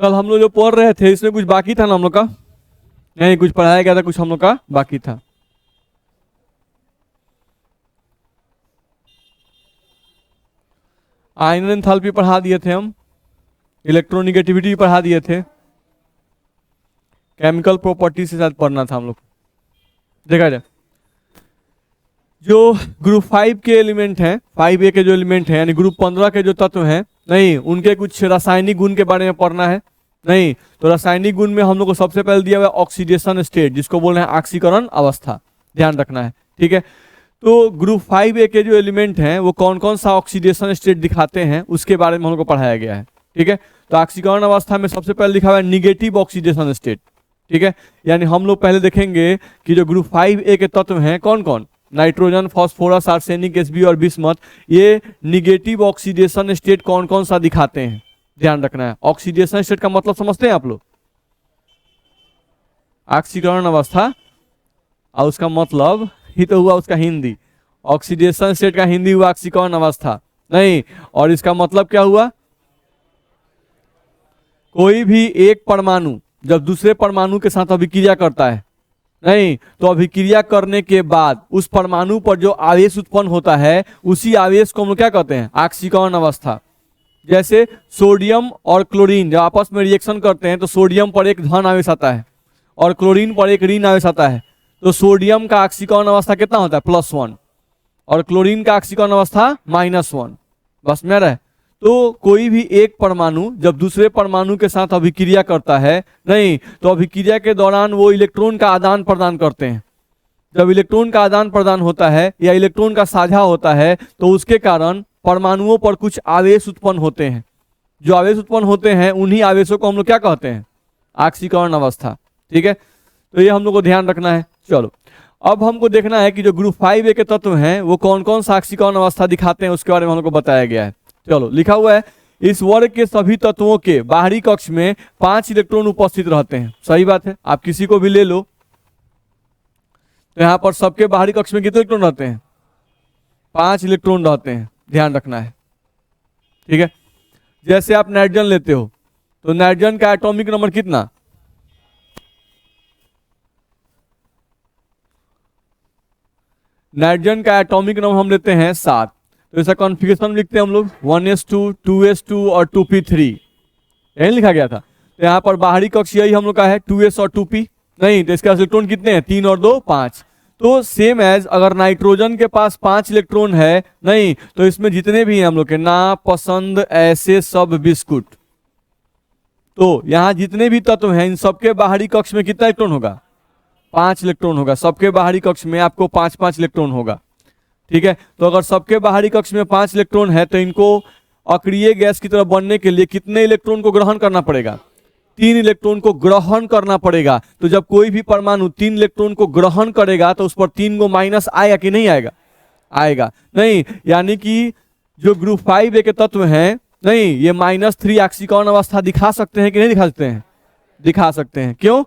कल हम लोग जो पढ़ रहे थे इसमें कुछ बाकी था ना हम लोग का? नहीं, कुछ पढ़ाया गया था, कुछ हम लोग का बाकी था। आयनन एंथैल्पी पढ़ा दिए थे हम, इलेक्ट्रोनिगेटिविटी पढ़ा दिए थे, केमिकल प्रॉपर्टी से शायद पढ़ना था हम लोग। देखा जाए जो ग्रुप 5 के एलिमेंट हैं, 5A के जो एलिमेंट हैं यानी ग्रुप 15 के जो तत्व हैं, नहीं उनके कुछ रासायनिक गुण के बारे में पढ़ना है। नहीं तो रासायनिक गुण में हम लोग को सबसे पहले दिया हुआ है ऑक्सीडेशन स्टेट, जिसको बोल रहे हैं ऑक्सीकरण अवस्था, ध्यान रखना है। ठीक है, तो ग्रुप 5A के जो एलिमेंट हैं वो कौन कौन सा ऑक्सीडेशन स्टेट दिखाते हैं उसके बारे में हम लोग को पढ़ाया गया है। ठीक है, तो ऑक्सीकरण अवस्था में सबसे पहले लिखा हुआ है निगेटिव ऑक्सीडेशन स्टेट। ठीक है, यानी हम लोग पहले देखेंगे कि जो ग्रुप 5A के तत्व हैं कौन कौन, नाइट्रोजन, फास्फोरस, आर्सेनिक, Sb और बिस्मथ, ये निगेटिव ऑक्सीडेशन स्टेट कौन कौन सा दिखाते हैं, ध्यान रखना है। ऑक्सीडेशन स्टेट का मतलब समझते हैं आप लोग? ऑक्सीकरण अवस्था, और उसका मतलब ही तो हुआ उसका हिंदी, ऑक्सीडेशन स्टेट का हिंदी हुआ ऑक्सीकरण अवस्था। नहीं, और इसका मतलब क्या हुआ? कोई भी एक परमाणु जब दूसरे परमाणु के साथ अभिक्रिया करता है, नहीं तो अभिक्रिया करने के बाद उस परमाणु पर जो आवेश उत्पन्न होता है उसी आवेश को हम लोग क्या कहते हैं? ऑक्सीकरण अवस्था। जैसे सोडियम और क्लोरीन जब आपस में रिएक्शन करते हैं तो सोडियम पर एक धन आवेश आता है और क्लोरीन पर एक ऋण आवेश आता है, तो सोडियम का ऑक्सीकरण अवस्था कितना होता है? +1, और क्लोरीन का ऑक्सीकरण अवस्था -1। बस में रहे। तो कोई भी एक परमाणु जब दूसरे परमाणु के साथ अभिक्रिया करता है, नहीं तो अभिक्रिया के दौरान वो इलेक्ट्रॉन का आदान प्रदान करते हैं। जब इलेक्ट्रॉन का आदान प्रदान होता है या इलेक्ट्रॉन का साझा होता है तो उसके कारण परमाणुओं पर कुछ आवेश उत्पन्न होते हैं। जो आवेश उत्पन्न होते हैं उन्हीं आवेशों को हम लोग क्या कहते हैं? ऑक्सीकरण अवस्था। ठीक है, तो ये हम लोग को ध्यान रखना है। चलो अब हमको देखना है कि जो ग्रुप 5A के तत्व हैं वो कौन कौन सा ऑक्सीकरण अवस्था दिखाते हैं, उसके बारे में हम लोग को बताया गया है। चलो लिखा हुआ है इस वर्ग के सभी तत्वों के बाहरी कक्ष में 5 इलेक्ट्रॉन उपस्थित रहते हैं। सही बात है, आप किसी को भी ले लो तो यहां पर सबके बाहरी कक्ष में कितने इलेक्ट्रॉन रहते हैं? 5 इलेक्ट्रॉन रहते हैं, ध्यान रखना है। ठीक है, जैसे आप नाइट्रोजन लेते हो तो नाइट्रोजन का एटॉमिक नंबर कितना? नाइट्रोजन का एटॉमिक नंबर हम लेते हैं 7। तो ऐसा कॉन्फ़िगरेशन लिखते हैं हम लोग 1s2 2s2 और 2p3, यही लिखा गया था। तो यहाँ पर बाहरी कक्ष यही हम लोग का है 2s और 2p। नहीं तो इसके इलेक्ट्रॉन कितने हैं? 3 और 2 5। तो सेम एज अगर नाइट्रोजन के पास 5 इलेक्ट्रॉन है, नहीं तो इसमें जितने भी हैं हम लोग के ना पसंद ऐसे सब बिस्कुट, तो यहाँ जितने भी तत्व हैं इन सबके बाहरी कक्ष में कितना इलेक्ट्रॉन होगा? 5 इलेक्ट्रॉन होगा। सबके बाहरी कक्ष में आपको 5-5 इलेक्ट्रॉन होगा। ठीक है, तो अगर सबके बाहरी कक्ष में 5 इलेक्ट्रॉन है तो इनको अक्रिय गैस की तरह बनने के लिए कितने इलेक्ट्रॉन को ग्रहण करना पड़ेगा? 3 इलेक्ट्रॉन को ग्रहण करना पड़ेगा। तो जब कोई भी परमाणु 3 इलेक्ट्रॉन को ग्रहण करेगा तो उस पर 3 को माइनस आएगा कि नहीं आएगा? आएगा। नहीं, यानी कि जो ग्रुप 5A के तत्व हैं, नहीं ये -3 ऑक्सीकरण अवस्था दिखा सकते हैं कि नहीं दिखा सकते हैं? दिखा सकते हैं। क्यों?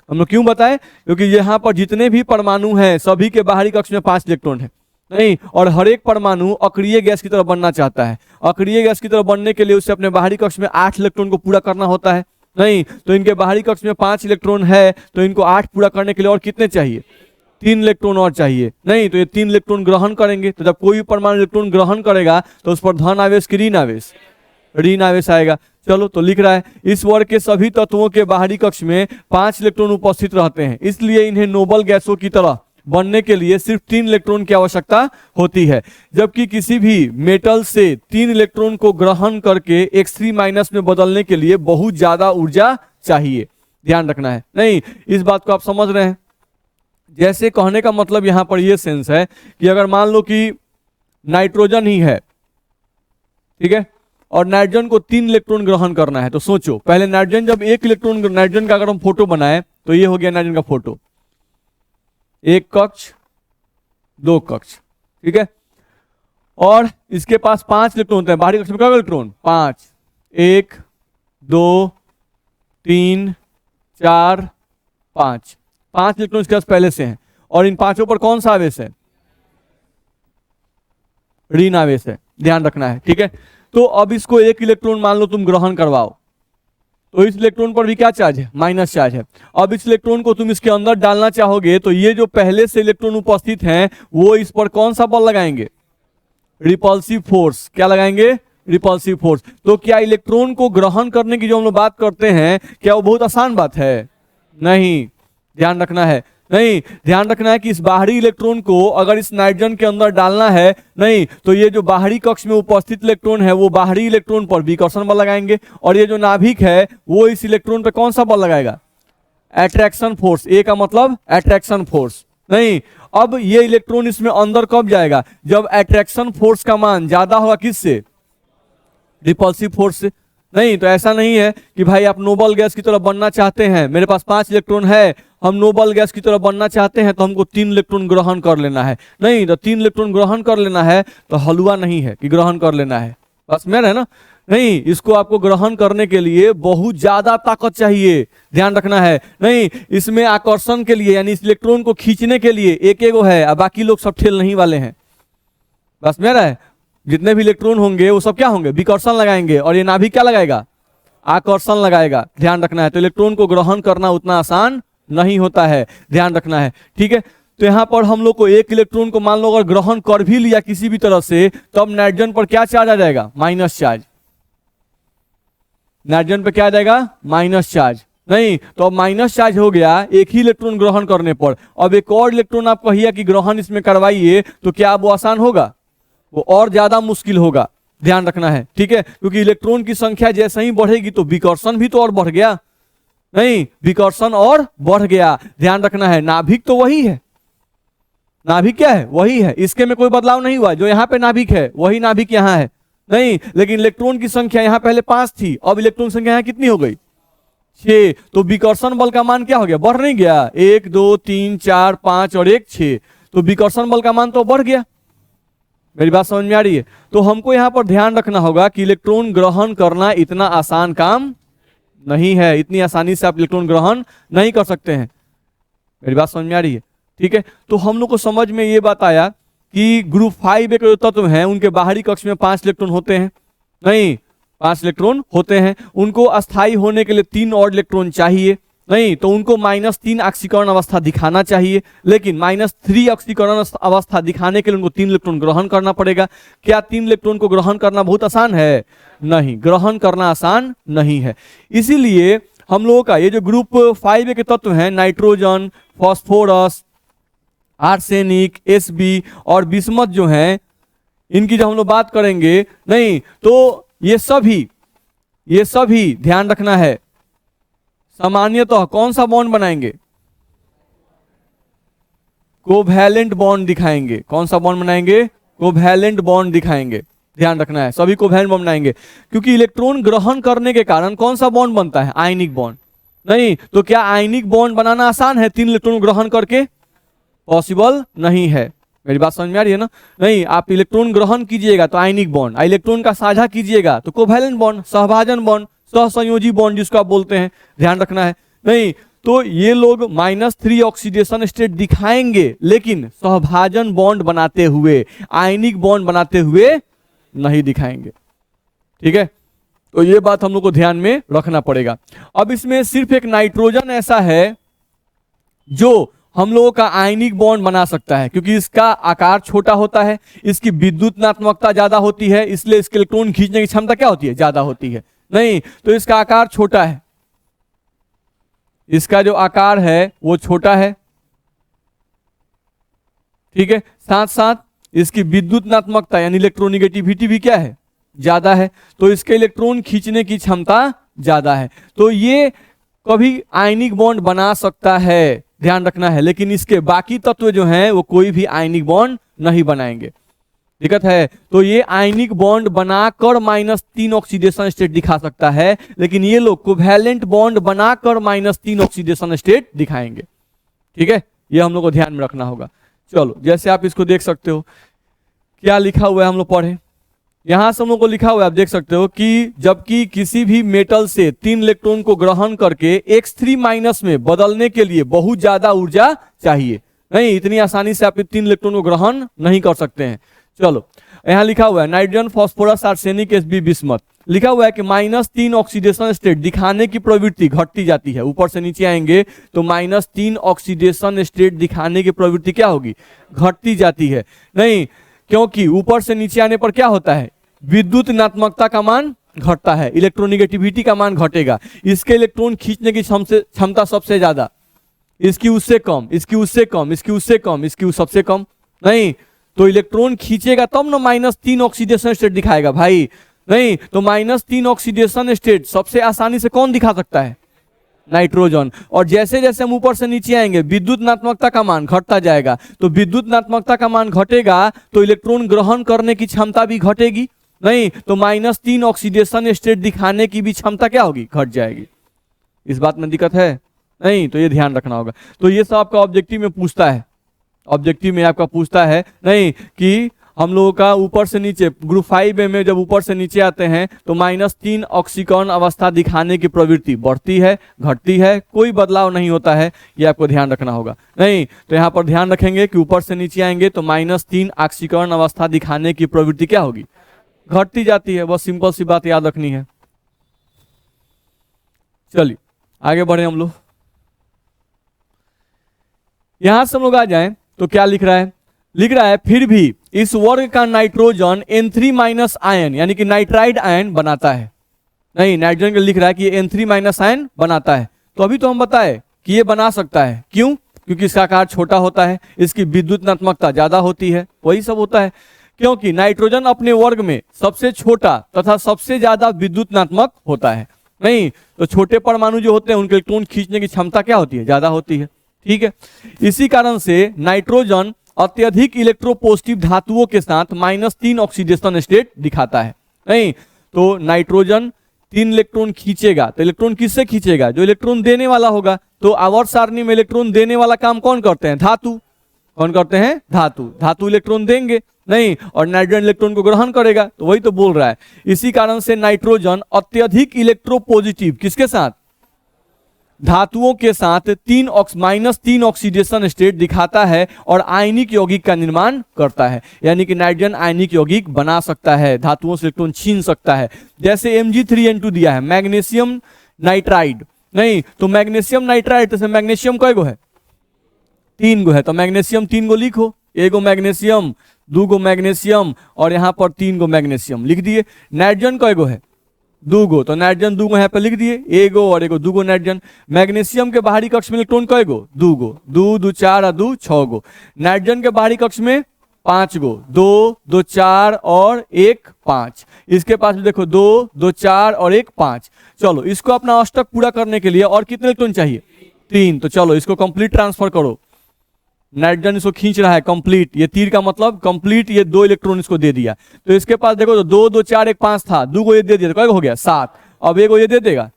हम लोग क्यों बताएं? क्योंकि यहाँ पर जितने भी परमाणु हैं सभी के बाहरी कक्ष में 5 इलेक्ट्रॉन है, नहीं और हर एक परमाणु अक्रिय गैस की तरफ बनना चाहता है। अक्रिय गैस की तरफ बनने के लिए उसे अपने बाहरी कक्ष में 8 इलेक्ट्रॉन को पूरा करना होता है। नहीं तो इनके बाहरी कक्ष में 5 इलेक्ट्रॉन है तो इनको 8 पूरा करने के लिए और कितने चाहिए? 3 इलेक्ट्रॉन और चाहिए। नहीं तो ये 3 इलेक्ट्रॉन ग्रहण करेंगे। तो जब कोई भी परमाणु इलेक्ट्रॉन ग्रहण करेगा तो उस पर धन आवेश की ऋण आवेश? ऋण आवेश आएगा। चलो तो लिख रहा है इस वर्ग के सभी तत्वों के बाहरी कक्ष में 5 इलेक्ट्रॉन उपस्थित रहते हैं, इसलिए इन्हें नोबल गैसों की तरह बनने के लिए सिर्फ 3 इलेक्ट्रॉन की आवश्यकता होती है। जबकि किसी भी मेटल से 3 इलेक्ट्रॉन को ग्रहण करके X3- में बदलने के लिए बहुत ज्यादा ऊर्जा चाहिए। ध्यान रखना है। नहीं इस बात को आप समझ रहे हैं? जैसे कहने का मतलब यहां पर यह सेंस है कि अगर मान लो कि नाइट्रोजन ही है, ठीक है, और नाइट्रोजन को 3 इलेक्ट्रॉन ग्रहण करना है, तो सोचो पहले नाइट्रोजन जब 1 इलेक्ट्रॉन नाइट्रोजन का अगर हम फोटो बनाए तो ये हो गया नाइट्रोजन का फोटो, 1 कक्ष 2 कक्ष, ठीक है, और इसके पास 5 इलेक्ट्रॉन होते हैं। बाहरी कक्ष में क्या इलेक्ट्रॉन? 5, 1 2 3 4 5 5 इलेक्ट्रॉन इसके पास पहले से हैं। और इन पांचों पर कौन सा आवेश है? ऋण आवेश है। ध्यान रखना है, ठीक है। तो अब इसको 1 इलेक्ट्रॉन मान लो तुम ग्रहण करवाओ, तो इस इलेक्ट्रॉन पर भी क्या चार्ज है, माइनस चार्ज है। अब इस इलेक्ट्रॉन को तुम इसके अंदर डालना चाहोगे तो ये जो पहले से इलेक्ट्रॉन उपस्थित हैं वो इस पर कौन सा बल लगाएंगे, रिपल्सिव फोर्स। क्या लगाएंगे, रिपल्सिव फोर्स। तो क्या इलेक्ट्रॉन को ग्रहण करने की जो हम लोग बात करते हैं क्या वो बहुत आसान बात है, नहीं, ध्यान रखना है, नहीं, ध्यान रखना है कि इस बाहरी इलेक्ट्रॉन को अगर इस नाइट्रोजन के अंदर डालना है, नहीं, तो ये जो बाहरी कक्ष में उपस्थित इलेक्ट्रॉन है वो बाहरी इलेक्ट्रॉन पर विकर्षण बल लगाएंगे और ये जो नाभिक है वो इस इलेक्ट्रॉन पे कौन सा बल लगाएगा, अट्रैक्शन फोर्स। ए का मतलब अट्रैक्शन फोर्स। नहीं, अब ये इलेक्ट्रॉन इसमें अंदर कब जाएगा, जब अट्रैक्शन फोर्स का मान ज्यादा होगा किससे, रिपल्सिव फोर्स से। नहीं, तो ऐसा नहीं है कि भाई आप नोबल गैस की तरफ बनना चाहते हैं, मेरे पास 5 इलेक्ट्रॉन है, हम नोबल गैस की तरफ बनना चाहते हैं तो हमको 3 इलेक्ट्रॉन ग्रहण कर लेना है। नहीं, तो 3 इलेक्ट्रॉन ग्रहण कर लेना है तो हलवा नहीं है कि ग्रहण कर लेना है, बस मेरा है ना। नहीं, इसको आपको ग्रहण करने के लिए बहुत ज्यादा ताकत चाहिए, ध्यान रखना है। नहीं, इसमें आकर्षण के लिए यानी इस इलेक्ट्रॉन को खींचने के लिए एक एगो है और बाकी लोग सब ठेल नहीं वाले हैं, बस मेरा है। जितने भी इलेक्ट्रॉन होंगे वो सब क्या होंगे, विकर्षण लगाएंगे और ये नाभिक क्या लगाएगा, आकर्षण लगाएगा, ध्यान रखना है। तो इलेक्ट्रॉन को ग्रहण करना उतना आसान नहीं होता है, ध्यान रखना है, ठीक है। तो यहां पर हम लोग को एक इलेक्ट्रॉन को मान लो अगर ग्रहण कर भी लिया किसी भी तरह से, तब नाइट्रोजन पर क्या चार्ज आ जाएगा, माइनस चार्ज। नाइट्रोजन पे क्या आ जाएगा, माइनस चार्ज। नहीं, तो अब माइनस चार्ज हो गया एक ही इलेक्ट्रॉन ग्रहण करने पर। अब एक और इलेक्ट्रॉन आप कहिए कि ग्रहण इसमें करवाइए तो क्या वो आसान होगा, वो और ज्यादा मुश्किल होगा, ध्यान रखना है, ठीक है। क्योंकि इलेक्ट्रॉन की संख्या जैसे ही बढ़ेगी तो विकर्षण भी तो और बढ़ गया, नहीं, विकर्षण और बढ़ गया, ध्यान रखना है। नाभिक तो वही है, नाभिक क्या है, वही है, इसके में कोई बदलाव नहीं हुआ। जो यहाँ पे नाभिक है वही नाभिक यहाँ है, नहीं, लेकिन इलेक्ट्रॉन की संख्या यहाँ पहले 5 थी, अब इलेक्ट्रॉन संख्या यहाँ कितनी हो गई, 6। तो विकर्षण बल का मान क्या हो गया, बढ़ नहीं गया, 1 2 3 4 5 और 1 6, तो विकर्षण बल का मान तो बढ़ गया। मेरी बात समझ में आ रही है। तो हमको यहाँ पर ध्यान रखना होगा कि इलेक्ट्रॉन ग्रहण करना इतना आसान काम नहीं है, इतनी आसानी से आप इलेक्ट्रॉन ग्रहण नहीं कर सकते हैं। मेरी बात समझ में आ रही है, ठीक है। तो हम लोग को समझ में ये बात आया कि ग्रुप 5 के जो तत्व हैं उनके बाहरी कक्ष में 5 इलेक्ट्रॉन होते हैं, नहीं, 5 इलेक्ट्रॉन होते हैं, उनको अस्थायी होने के लिए 3 और इलेक्ट्रॉन चाहिए, नहीं, तो उनको -3 ऑक्सीकरण अवस्था दिखाना चाहिए, लेकिन -3 ऑक्सीकरण अवस्था दिखाने के लिए उनको 3 इलेक्ट्रॉन ग्रहण करना पड़ेगा। क्या 3 इलेक्ट्रॉन को ग्रहण करना बहुत आसान है, नहीं, ग्रहण करना आसान नहीं है। इसीलिए हम लोगों का ये जो ग्रुप 5 के तत्व हैं, नाइट्रोजन, फॉस्फोरस, आर्सेनिक, Sb और बिस्मथ जो हैं, इनकी जब हम लोग बात करेंगे, नहीं, तो ये सभी ध्यान रखना है, सामान्यतः कौन सा बॉन्ड बनाएंगे, कोवैलेंट बॉन्ड दिखाएंगे। कौन सा बॉन्ड बनाएंगे, कोवैलेंट बॉन्ड दिखाएंगे, ध्यान रखना है, सभी कोवैलेंट बॉन्ड बनाएंगे। क्योंकि इलेक्ट्रॉन ग्रहण करने के कारण कौन सा बॉन्ड बनता है, आयनिक बॉन्ड, नहीं, तो क्या आयनिक बॉन्ड बनाना आसान है 3 इलेक्ट्रॉन ग्रहण करके, पॉसिबल नहीं है। मेरी बात समझ में आ रही है ना। नहीं, आप इलेक्ट्रॉन ग्रहण कीजिएगा तो आयनिक बॉन्ड, इलेक्ट्रॉन का साझा कीजिएगा तो कोवैलेंट बॉन्ड, सहभाजन बॉन्ड, सहसंयोजी बॉन्ड जिसको आप बोलते हैं, ध्यान रखना है। नहीं, तो ये लोग -3 ऑक्सीडेशन स्टेट दिखाएंगे लेकिन सहभाजन बॉन्ड बनाते हुए, आयनिक बॉन्ड बनाते हुए नहीं दिखाएंगे, ठीक है। तो ये बात हम लोग को ध्यान में रखना पड़ेगा। अब इसमें सिर्फ एक नाइट्रोजन ऐसा है जो हम लोगों का आयनिक बॉन्ड बना सकता है, क्योंकि इसका आकार छोटा होता है, इसकी विद्युतनात्मकता ज्यादा होती है, इसलिए इसके इलेक्ट्रॉन खींचने की क्षमता क्या होती है, ज्यादा होती है। नहीं, तो इसका आकार छोटा है, इसका जो आकार है वो छोटा है, ठीक है। साथ साथ इसकी विद्युतनात्मकता यानी इलेक्ट्रोनिगेटिविटी भी क्या है, ज्यादा है, तो इसके इलेक्ट्रॉन खींचने की क्षमता ज्यादा है। तो ये कभी आयनिक बॉन्ड बना सकता है, ध्यान रखना है, लेकिन इसके बाकी तत्व जो हैं वो कोई भी आयनिक बॉन्ड नहीं बनाएंगे, दिक्कत है। तो ये आयनिक बॉन्ड बनाकर -3 ऑक्सीडेशन स्टेट दिखा सकता है, लेकिन ये लोग कोवैलेंट बॉन्ड बनाकर -3 ऑक्सीडेशन स्टेट दिखाएंगे, ठीक है। ये हम लोग को ध्यान में रखना होगा। चलो, जैसे आप इसको देख सकते हो, क्या लिखा हुआ है हम लोग पढ़े, यहां से हम लोग को लिखा हुआ है, आप देख सकते हो कि जबकि किसी भी मेटल से 3 इलेक्ट्रॉन को ग्रहण करके X3- में बदलने के लिए बहुत ज्यादा ऊर्जा चाहिए, नहीं, इतनी आसानी से आप 3 इलेक्ट्रॉन को ग्रहण नहीं कर सकते हैं। चलो यहाँ लिखा हुआ है nitrogen phosphorus arsenic Sb bismuth, लिखा हुआ है कि -3 ऑक्सीडेशन स्टेट दिखाने की प्रवृत्ति घटती जाती है। ऊपर से नीचे आएंगे तो -3 ऑक्सीडेशन स्टेट दिखाने की प्रवृत्ति क्या होगी, घटती जाती है। नहीं, क्योंकि ऊपर से नीचे आने पर क्या होता है, विद्युत ऋणात्मकता का मान घटता है, इलेक्ट्रोनिगेटिविटी का मान घटेगा। इसके इलेक्ट्रॉन खींचने की क्षमता सबसे ज्यादा, इसकी उससे कम, इसकी उससे कम, इसकी उससे कम, इसकी सबसे कम। नहीं तो इलेक्ट्रॉन खींचेगा तब ना -3 ऑक्सीडेशन स्टेट दिखाएगा भाई। नहीं तो -3 ऑक्सीडेशन स्टेट सबसे आसानी से कौन दिखा सकता है, नाइट्रोजन। और जैसे जैसे हम ऊपर से नीचे आएंगे विद्युत ऋणात्मकता का मान घटता जाएगा, तो विद्युत ऋणात्मकता का मान घटेगा तो इलेक्ट्रॉन ग्रहण करने की क्षमता भी घटेगी। नहीं तो -3 ऑक्सीडेशन स्टेट दिखाने की भी क्षमता क्या होगी, घट जाएगी। इस बात में दिक्कत है नहीं, तो ये ध्यान रखना होगा। तो ये सब आपका ऑब्जेक्टिव में पूछता है, ऑब्जेक्टिव में आपका पूछता है नहीं कि हम लोगों का ऊपर से नीचे ग्रुप 5 में जब ऊपर से नीचे आते हैं तो -3 ऑक्सीकरण अवस्था दिखाने की प्रवृत्ति बढ़ती है, घटती है, कोई बदलाव नहीं होता है, ये आपको ध्यान रखना होगा। नहीं तो यहाँ पर ध्यान रखेंगे कि ऊपर से नीचे आएंगे तो -3 ऑक्सीकरण अवस्था दिखाने की प्रवृत्ति क्या होगी, घटती जाती है। बस सिंपल सी बात याद रखनी है। चलिए आगे बढ़े हम लोग। यहां से हम लोग आ जाएं तो क्या लिख रहा है, लिख रहा है फिर भी इस वर्ग का नाइट्रोजन N3- आयन यानी कि नाइट्राइड आयन बनाता है। नहीं, नाइट्रोजन का लिख रहा है कि N3- आयन बनाता है। तो अभी तो हम बताए कि ये बना सकता है, क्यों, क्योंकि इसका आकार छोटा होता है, इसकी विद्युत ऋणात्मकता ज्यादा होती है, वही सब होता है। क्योंकि नाइट्रोजन अपने वर्ग में सबसे छोटा तथा सबसे ज्यादा विद्युत ऋणात्मक होता है। नहीं तो छोटे परमाणु जो होते हैं उनके इलेक्ट्रॉन खींचने की क्षमता क्या होती है, ज्यादा होती है। ठीक है, इसी कारण से नाइट्रोजन अत्यधिक इलेक्ट्रोपॉजिटिव धातुओं के साथ -3 ऑक्सीडेशन स्टेट दिखाता है। नहीं तो नाइट्रोजन 3 इलेक्ट्रॉन खींचेगा, तो इलेक्ट्रॉन किससे खींचेगा, जो इलेक्ट्रॉन देने वाला होगा। तो आवर्त सारणी में इलेक्ट्रॉन देने वाला काम कौन करते हैं, धातु। कौन करते हैं, धातु। धातु इलेक्ट्रॉन देंगे नहीं, और नाइट्रोजन इलेक्ट्रॉन को ग्रहण करेगा, तो वही तो बोल रहा है। इसी कारण से नाइट्रोजन अत्यधिक इलेक्ट्रोपॉजिटिव किसके साथ, धातुओं के साथ -3 ऑक्सीडेशन स्टेट दिखाता है और आयनिक यौगिक का निर्माण करता है। यानी कि नाइट्रोजन आयनिक यौगिक बना सकता है, धातुओं से इलेक्ट्रॉन छीन सकता है। जैसे Mg3N2 दिया है, मैग्नीशियम नाइट्राइड। नहीं तो मैग्नीशियम नाइट्राइड, तो मैग्नीशियम कई गो है, 3 गो है, तो मैग्नीशियम 3 गो लिखो, 1 गो मैग्नीशियम, 2 गो मैग्नीशियम और यहाँ पर 3 गो मैग्नीशियम लिख दिए। नाइट्रोजन कई गो है, 2 गो, तो नाइट्रोजन 2 गो यहाँ पे लिख दिए, 1 गो और 1 गो, 2 गो नाइट्रोजन। मैग्नीशियम के बाहरी कक्ष में इलेक्ट्रॉन कई गो, 2 गो, 2 2 4 और 2 6 गो। नाइट्रोजन के बाहरी कक्ष में 5 गो, 2 2 4 और 1 5। इसके पास भी देखो 2 2 4 और 1 5। चलो इसको अपना अष्टक पूरा करने के लिए और कितने इलेक्ट्रॉन चाहिए, 3। तो चलो इसको कंप्लीट ट्रांसफर करो। नाइट्रोजन इसको खींच रहा है कंप्लीट, ये तीर का मतलब कंप्लीट, ये 2 इलेक्ट्रॉन इसको दे दिया। तो इसके पास देखो तो 2 2 4 1 5 था, 2 को ये दे दिया, तो हो गया 7। अब 1 को ये दे देगा,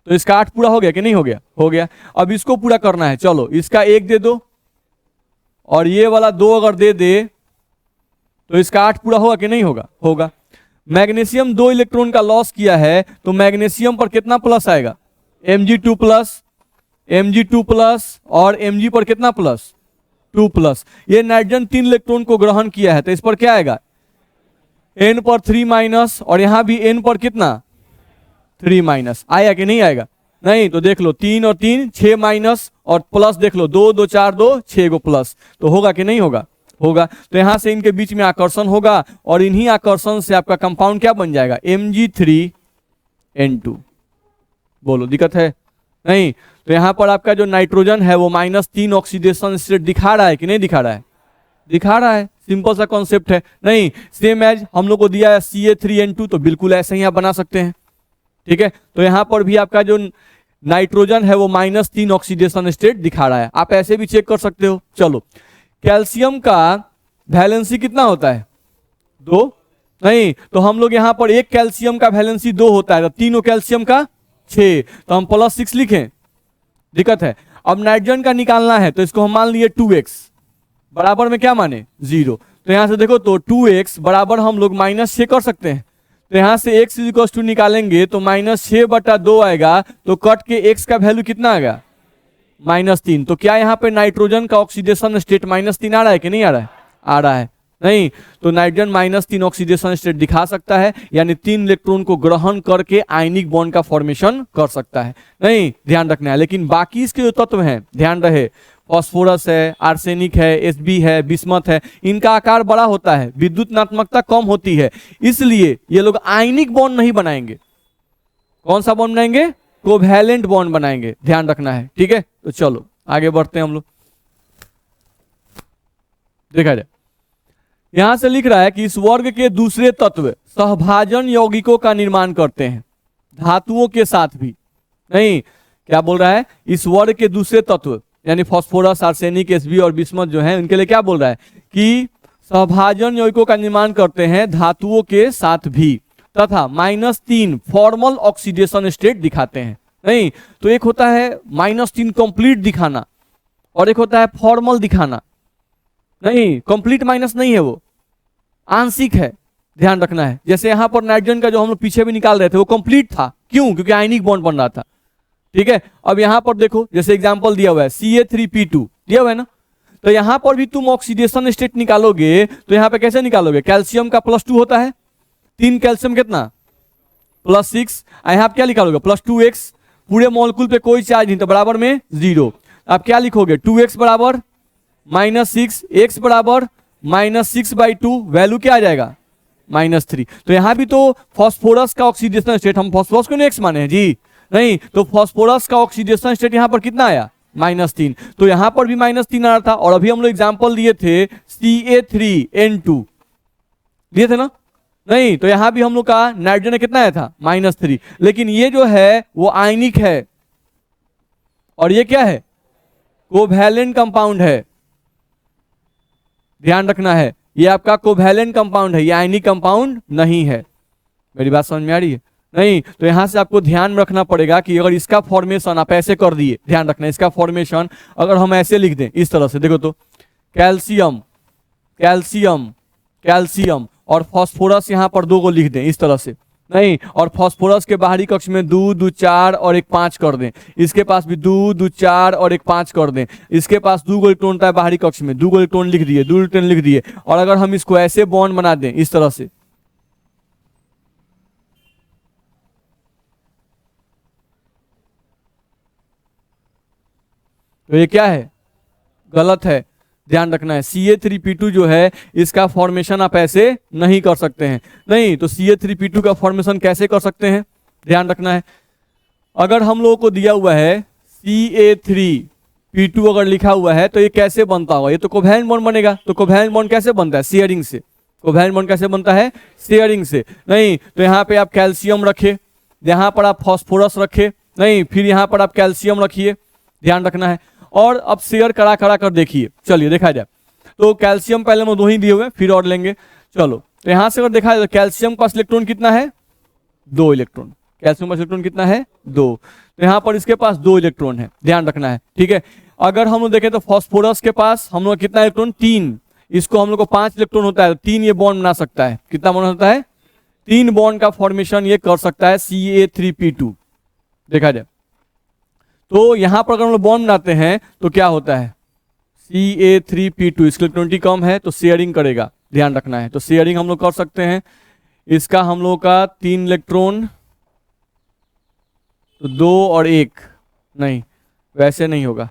तो इसका 8 पूरा हो गया कि नहीं हो गया, हो गया। अब इसको पूरा करना है, चलो इसका 1 दे दो और ये वाला 2 अगर दे दे तो इसका 8 पूरा होगा कि नहीं होगा, होगा। मैग्नीशियम 2 इलेक्ट्रॉन का लॉस किया है, तो मैग्नीशियम पर कितना प्लस आएगा, Mg2+, Mg2+ और Mg पर कितना प्लस, 2+। ये नाइट्रोजन 3 इलेक्ट्रॉन को ग्रहण किया है, तो इस पर क्या आएगा, N पर 3- और यहां भी N पर कितना, 3- आया कि नहीं आएगा, नहीं। तो देख लो 3 और 3 6- और प्लस देख लो 2 2 4 2 6 गो प्लस, तो होगा कि नहीं होगा, होगा। तो यहां से इनके बीच में आकर्षण होगा और इन्हीं आकर्षण से आपका कंपाउंड क्या बन जाएगा, Mg3N2। बोलो दिक्कत है नहीं। तो यहां पर आपका जो नाइट्रोजन है वो -3 ऑक्सीडेशन स्टेट दिखा रहा है कि नहीं दिखा रहा है, दिखा रहा है। सिंपल सा कॉन्सेप्ट है। नहीं सेम एज हम लोग को दिया है Ca3N2, तो बिल्कुल ऐसे ही आप बना सकते हैं। ठीक है, तो यहां पर भी आपका जो नाइट्रोजन है वो -3 ऑक्सीडेशन स्टेट दिखा रहा है, आप ऐसे भी चेक कर सकते हो। चलो कैल्शियम का वैलेंसी कितना होता है, 2। नहीं तो हम लोग यहां पर एक कैल्शियम का वैलेंसी 2 होता है, तो तीनों कैल्शियम का 6, तो हम +6 लिखें, दिक्कत है। अब नाइट्रोजन का निकालना है, तो इसको हम मान लिए 2x बराबर में क्या माने 0। तो यहां से देखो तो 2x बराबर हम लोग -6 कर सकते हैं। तो यहां से x = निकालेंगे तो -6/2 आएगा, तो कट के x का वैल्यू कितना आएगा, -3। तो क्या यहाँ पे नाइट्रोजन का ऑक्सीडेशन स्टेट -3 आ रहा है कि नहीं आ रहा है, आ रहा है। नहीं, तो नाइट्रोजन -3 ऑक्सीडेशन स्टेट दिखा सकता है, यानी 3 इलेक्ट्रॉन को ग्रहण करके आयनिक बॉन्ड का फॉर्मेशन कर सकता है। नहीं, ध्यान रखना है। लेकिन बाकी इसके जो तत्व हैं, ध्यान रहे, फॉस्फोरस है, आर्सेनिक है, Sb है, बिस्मथ है, इनका आकार बड़ा होता है, विद्युतनात्मकता कम होती है, इसलिए ये लोग आयनिक बॉन्ड नहीं बनाएंगे। कौन सा बॉन्ड बनाएंगे? कोवैलेंट बॉन्ड बनाएंगे, ध्यान रखना है। ठीक है, तो चलो आगे बढ़ते हैं हम लोग। देखा जाए, यहां से लिख रहा है कि इस वर्ग के दूसरे तत्व सहभाजन यौगिकों का निर्माण करते हैं, धातुओं के साथ भी। नहीं, क्या बोल रहा है? इस वर्ग के दूसरे तत्व यानी फास्फोरस, आर्सेनिक, Sb और बिस्मथ जो है, उनके लिए क्या बोल रहा है कि सहभाजन यौगिकों का निर्माण करते हैं धातुओं के साथ भी, तथा -3 फॉर्मल ऑक्सीडेशन स्टेट दिखाते हैं। नहीं, तो एक होता है -3 कंप्लीट दिखाना और एक होता है फॉर्मल दिखाना। नहीं, कंप्लीट माइनस नहीं है, वो आंशिक है, ध्यान रखना है। जैसे यहां पर नाइट्रोजन का जो हम लोग पीछे भी निकाल रहे थे, वो कंप्लीट था, क्यों? क्योंकि आयनिक बॉन्ड बन रहा था। ठीक है, अब यहां पर देखो, जैसे एग्जांपल दिया हुआ है Ca3P2 दिया हुआ है ना, तो यहां पर भी तुम ऑक्सीडेशन स्टेट निकालोगे तो यहां पे कैसे निकालोगे? कैल्शियम का +2 होता है, 3 कैल्शियम कितना? +6। यहां क्या निकालोगे? +2x, पूरे मॉलिक्यूल पे कोई चार्ज नहीं तो बराबर में 0। आप क्या लिखोगे? 2x बराबर -6, x बराबर -6/2, वैल्यू क्या आ जाएगा? -3। तो यहां भी तो फास्फोरस का ऑक्सीडेशन स्टेट, हम फास्फोरस को नहीं x माने हैं जी, नहीं, तो फास्फोरस का ऑक्सीडेशन स्टेट यहां पर कितना आया? -3। तो यहां पर भी -3 आ रहा था। और अभी हम लोग एग्जांपल दिए थे Ca3N2 दिए थे ना? नहीं, तो यहां भी हम लोग का नाइट्रोजन ने कितना आया था? -3। लेकिन ये जो है वो आयनिक है और ये क्या है? कोवैलेंट कंपाउंड है, ध्यान रखना है। ये आपका कोवैलेंट कंपाउंड है, ये आयनिक कंपाउंड नहीं है। मेरी बात समझ में आ रही है? नहीं, तो यहां से आपको ध्यान रखना पड़ेगा कि अगर इसका फॉर्मेशन आप ऐसे कर दिए, ध्यान रखना, इसका फॉर्मेशन अगर हम ऐसे लिख दें इस तरह से, देखो तो कैल्शियम कैल्शियम कैल्शियम और फास्फोरस यहां पर 2 को लिख दें इस तरह से, नहीं, और फास्फोरस के बाहरी कक्ष में 2, 2, 4 और 1, 5 कर दें। इसके पास भी 2, 2, 4 और 1, 5 कर दें। इसके पास 2 इलेक्ट्रॉन होता है बाहरी कक्ष में, 2 इलेक्ट्रॉन लिख दिए, 2 इलेक्ट्रॉन लिख दिए। और अगर हम इसको ऐसे बॉन्ड बना दें इस तरह से, तो ये क्या है? गलत है, ध्यान रखना है। Ca3P2 जो है, इसका फॉर्मेशन आप ऐसे नहीं कर सकते हैं। नहीं, तो Ca3P2 का फॉर्मेशन कैसे कर सकते हैं? ध्यान रखना है। अगर हम लोगों को दिया हुआ है Ca3P2 अगर लिखा हुआ है तो ये कैसे बनता होगा? ये तो कोवैलेंट बॉन्ड बनेगा। तो कोवैलेंट बॉन्ड कैसे बनता है? शेयरिंग से। कोवैलेंट बॉन्ड कैसे बनता है? शेयरिंग से। नहीं, तो यहाँ पे आप कैल्शियम रखे, यहाँ पर आप फास्फोरस रखे, नहीं, फिर यहाँ पर आप कैल्शियम रखिए, ध्यान रखना है। और अब शेयर करा कर देखिए, चलिए देखा जाए। तो कैल्शियम पहले हम 2 ही दिए हुए, फिर और लेंगे। चलो, तो यहां से अगर देखा जाए तो कैल्शियम का इलेक्ट्रॉन कितना है? 2 इलेक्ट्रॉन। कैल्शियम का इलेक्ट्रॉन कितना है? 2। तो यहां पर इसके पास 2 इलेक्ट्रॉन है, ध्यान रखना है। ठीक है, अगर हम लोग देखें तो फास्फोरस के पास हम लोग कितना इलेक्ट्रॉन? 3। इसको हम लोग को 5 इलेक्ट्रॉन होता है, 3 ये बॉन्ड बना सकता है। कितना बॉन्ड होता है? 3 बॉन्ड का फॉर्मेशन ये कर सकता है Ca3P2, देखा जाए तो। यहां पर अगर हम लोग बॉन्ड बनाते हैं तो क्या होता है? Ca3P2, इसकी इलेक्ट्रॉनिटी कम है तो शेयरिंग करेगा, ध्यान रखना है। तो शेयरिंग हम लोग कर सकते हैं। इसका हम लोग का 3 इलेक्ट्रॉन, तो 2 और 1, नहीं, वैसे नहीं होगा।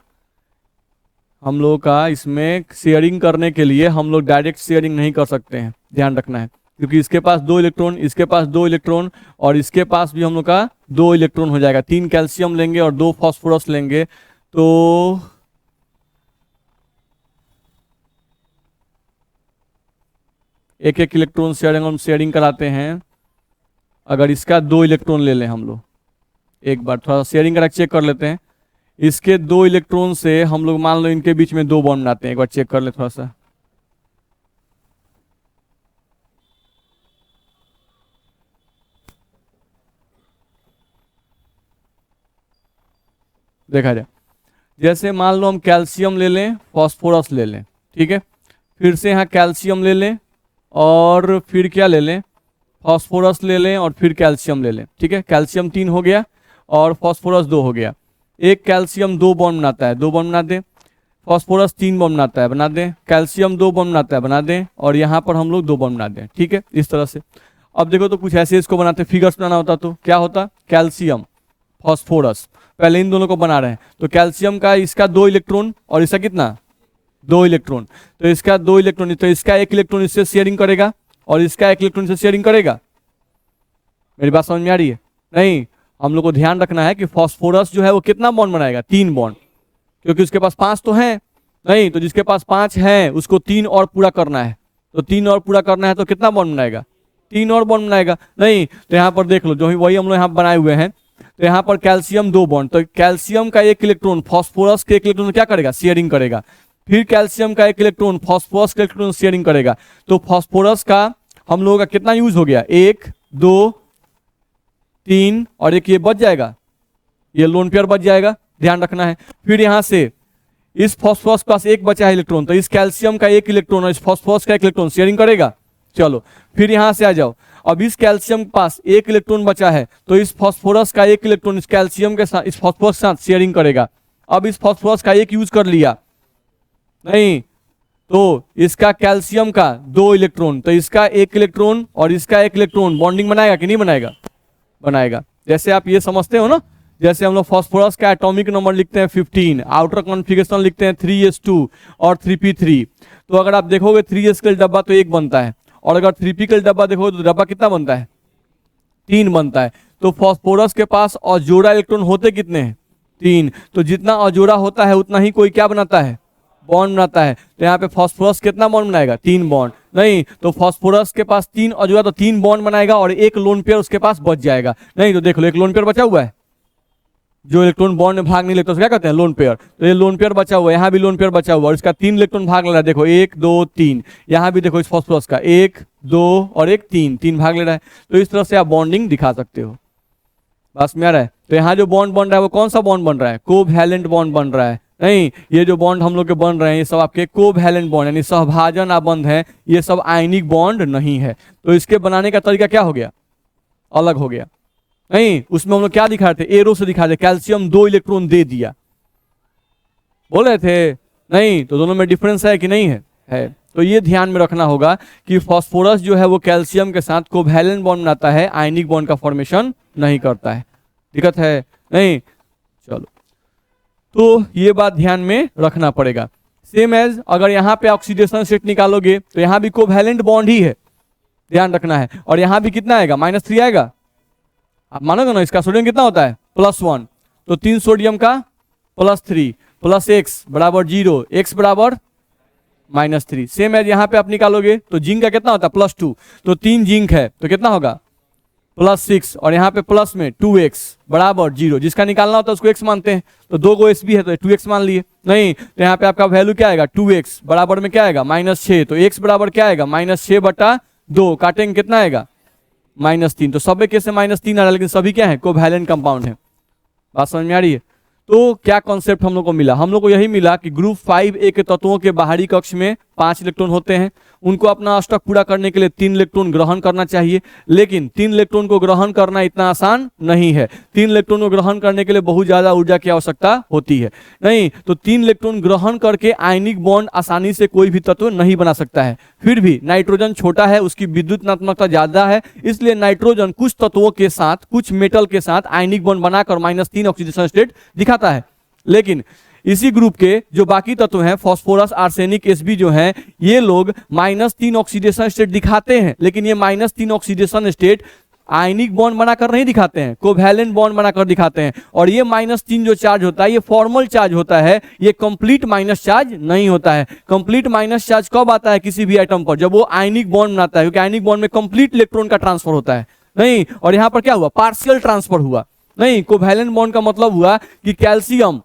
हम लोग का इसमें शेयरिंग करने के लिए हम लोग डायरेक्ट शेयरिंग नहीं कर सकते हैं, ध्यान रखना है। क्योंकि इसके पास 2 इलेक्ट्रॉन, इसके पास 2 इलेक्ट्रॉन और इसके पास भी हम लोग का 2 इलेक्ट्रॉन हो जाएगा। 3 कैल्शियम लेंगे और 2 फास्फोरस लेंगे, तो एक इलेक्ट्रॉन शेयरिंग हम शेयरिंग कराते हैं। अगर इसका 2 इलेक्ट्रॉन ले लें हम लोग, एक बार थोड़ा शेयरिंग करा चेक कर लेते हैं। इसके 2 इलेक्ट्रॉन से हम लोग मान लो इनके बीच में 2 बॉन्ड बनाते हैं, एक बार चेक कर ले थोड़ा सा। देखा जाए, जैसे मान लो हम कैल्शियम ले लें, फास्फोरस ले लें, ठीक है, फिर से यहाँ कैल्शियम ले लें और फिर क्या ले लें? फास्फोरस ले लें और फिर कैल्शियम ले लें, ठीक है। कैल्शियम 3 हो गया और फास्फोरस 2 हो गया। एक कैल्शियम 2 बॉन्ड बनाता है, 2 बॉन्ड बना दे। फॉस्फोरस 3 बॉन्ड बनाता है, बना दें। कैल्शियम 2 बॉन्ड बनाता है, बना दें। और यहाँ पर हम लोग 2 बॉन्ड बना दें, ठीक है, इस तरह से। अब देखो तो कुछ ऐसे इसको बनाते, फिगर्स बनाना होता तो क्या होता, कैल्शियम फॉस्फोरस, पहले इन दोनों को बना रहे हैं तो कैल्शियम का इसका 2 इलेक्ट्रॉन और इसका कितना 2 इलेक्ट्रॉन, तो इसका 2 इलेक्ट्रॉन, तो इसका 1 इलेक्ट्रॉन इससे शेयरिंग करेगा और इसका 1 इलेक्ट्रॉन इससे शेयरिंग करेगा। मेरी बात समझ में आ रही है? नहीं, हम लोग को ध्यान रखना है कि फॉस्फोरस जो है वो कितना बॉन्ड बनाएगा, 3 बॉन्ड, क्योंकि उसके पास 5 तो हैं नहीं, तो जिसके पास 5 है उसको 3 और पूरा करना है, तो 3 और पूरा करना है तो कितना बॉन्ड बनाएगा, 3 और बॉन्ड बनाएगा। नहीं तो यहाँ पर देख लो, जो वही हम लोग यहाँ बनाए हुए हैं, तो यहाँ पर कैल्शियम 2 बॉन्ड, तो कैल्शियम का 1 इलेक्ट्रॉन फॉस्फोरस के 1 इलेक्ट्रॉन क्या करेगा, शेयरिंग करेगा। फिर कैल्शियम का 1 इलेक्ट्रॉन फॉस्फोरस का इलेक्ट्रॉन शेयरिंग करेगा, तो फॉस्फोरस का हम लोगों का कितना यूज हो गया, 1 2 3 और एक ये बच जाएगा, ये लोन पेयर बच जाएगा, ध्यान रखना है। फिर यहाँ से इस फॉस्फोरस के पास 1 बचा है इलेक्ट्रॉन, तो इस कैल्शियम का 1 इलेक्ट्रॉन और इस फॉस्फोरस का 1 इलेक्ट्रॉन शेयरिंग करेगा। चलो फिर यहाँ से आ जाओ, अब इस कैल्शियम के पास 1 इलेक्ट्रॉन बचा है, तो इस फॉस्फोरस का 1 इलेक्ट्रॉन इस कैल्शियम के साथ, इस फॉस्फोरस के साथ शेयरिंग करेगा। अब इस फॉस्फोरस का 1 यूज कर लिया, नहीं तो इसका कैल्शियम का 2 इलेक्ट्रॉन, तो इसका 1 इलेक्ट्रॉन और इसका 1 इलेक्ट्रॉन बॉन्डिंग बनाएगा कि नहीं बनाएगा, बनाएगा। जैसे आप ये समझते हो ना, जैसे हम लोग फॉस्फोरस का एटॉमिक नंबर लिखते हैं 15, आउटर कॉन्फ़िगरेशन लिखते हैं 3s2 और 3p3, तो अगर आप देखोगे 3s का डब्बा तो 1 बनता है, और अगर 3p का डब्बा देखोगे तो डब्बा कितना बनता है, 3 बनता है। तो फॉस्फोरस के पास अजोड़ा इलेक्ट्रॉन होते कितने हैं, 3, तो जितना अजोड़ा होता है उतना ही कोई क्या बनाता है, बॉन्ड बनाता है। तो यहाँ पे फॉस्फोरस कितना बॉन्ड बनाएगा, 3 बॉन्ड, नहीं तो फॉस्फोरस के पास 3 अजोड़ा तो 3 बॉन्ड बनाएगा और 1 लोन पेयर उसके पास बच जाएगा। नहीं तो देख लो 1 लोन पेयर बचा हुआ है, जो इलेक्ट्रॉन बॉन्ड में भाग नहीं लेता उसको क्या कहते हैं, लोन पेयर। तो ये लोन पेयर बचा हुआ है, यहाँ भी लोन पेयर बचा हुआ है और इसका 3 इलेक्ट्रॉन भाग ले रहा है, देखो 1 2 3, यहाँ भी देखो इस फॉस्फोरस का 1 2 और 1 3 भाग ले रहा है। तो इस तरह से आप बॉन्डिंग दिखा सकते हो, बस में आ रहा है। तो यहाँ जो बॉन्ड बन रहा है वो कौन सा बॉन्ड बन रहा है, कोवैलेंट बॉन्ड बन रहा है। नहीं, ये जो बॉन्ड हम लोग के बन रहे हैं ये सब आपके कोवैलेंट बॉन्ड यानी सहभाजन आबंध है, ये सब आयनिक बॉन्ड नहीं है। तो इसके बनाने का तरीका क्या हो गया, अलग हो गया। नहीं, उसमें हम लोग क्या दिखा रहे थे, एरो से दिखा रहे, कैल्शियम 2 इलेक्ट्रॉन दे दिया, बोल रहे थे। नहीं, तो दोनों में डिफरेंस है कि नहीं है, है। तो ये ध्यान में रखना होगा कि फॉस्फोरस जो है वो कैल्शियम के साथ कोवैलेंट बॉन्ड बनाता है, आयनिक बॉन्ड का फॉर्मेशन नहीं करता है। दिक्कत है? नहीं, चलो तो ये बात ध्यान में रखना पड़ेगा। सेम एज अगर यहाँ पे ऑक्सीडेशन स्टेट निकालोगे तो यहाँ भी कोवैलेंट बॉन्ड ही है, ध्यान रखना है। और यहाँ भी कितना आएगा, -3 आएगा। आप मानोगे ना, इसका सोडियम कितना होता है, +1, तो 3 सोडियम का +3 प्लस x बराबर 0, x बराबर -3। सेम एज यहाँ पे आप निकालोगे तो जिंक का कितना होता है, +2, तो 3 जिंक है तो कितना होगा, +6, और यहाँ पे प्लस में 2x बराबर 0, जिसका निकालना होता है उसको x मानते हैं, तो 2 को s भी है तो 2x मान लिए। नहीं तो यहाँ पे आपका वैल्यू क्या आएगा, 2x बराबर में क्या आएगा, -6, तो x बराबर क्या आएगा, -6/2, काटेंगे कितना आएगा, -3। तो सब कैसे -3 आ रहा है, लेकिन सभी क्या है, कोवैलेंट कंपाउंड है। बात समझ में आ रही है? तो क्या कॉन्सेप्ट हम लोग को मिला, हम लोग को यही मिला कि ग्रुप 5A के तत्वों के बाहरी कक्ष में 5 इलेक्ट्रॉन होते हैं, उनको अपना अष्टक पूरा करने के लिए 3 इलेक्ट्रॉन ग्रहण करना चाहिए। लेकिन 3 इलेक्ट्रॉन को ग्रहण करना इतना आसान नहीं है, 3 इलेक्ट्रॉन को ग्रहण करने के लिए बहुत ज्यादा ऊर्जा की आवश्यकता होती है। नहीं तो 3 इलेक्ट्रॉन ग्रहण करके आयनिक बॉन्ड आसानी से कोई भी तत्व नहीं बना सकता है। फिर भी नाइट्रोजन छोटा है, उसकी विद्युतनात्मकता ज्यादा है, इसलिए नाइट्रोजन कुछ तत्वों के साथ, कुछ मेटल के साथ आयनिक बॉन्ड बनाकर -3 ऑक्सीडेशन स्टेट दिखाता है। लेकिन इसी ग्रुप के जो बाकी तत्व हैं, फास्फोरस, आर्सेनिक, Sb जो हैं, ये लोग -3 ऑक्सीडेशन स्टेट दिखाते हैं, लेकिन ये -3 ऑक्सीडेशन स्टेट आयनिक बॉन्ड बनाकर नहीं दिखाते हैं, कोवैलेंट बॉन्ड बनाकर दिखाते हैं। और ये -3 जो चार्ज होता है ये फॉर्मल चार्ज होता है, ये कंप्लीट माइनस चार्ज नहीं होता है। कंप्लीट माइनस चार्ज कब आता है किसी भी एटम पर, जब वो आयनिक बॉन्ड बनाता है, क्योंकि आयनिक बॉन्ड में कंप्लीट इलेक्ट्रॉन का ट्रांसफर होता है। नहीं, और यहाँ पर क्या हुआ, पार्शियल ट्रांसफर हुआ। नहीं, कोवैलेंट बॉन्ड का मतलब हुआ कि कैल्शियम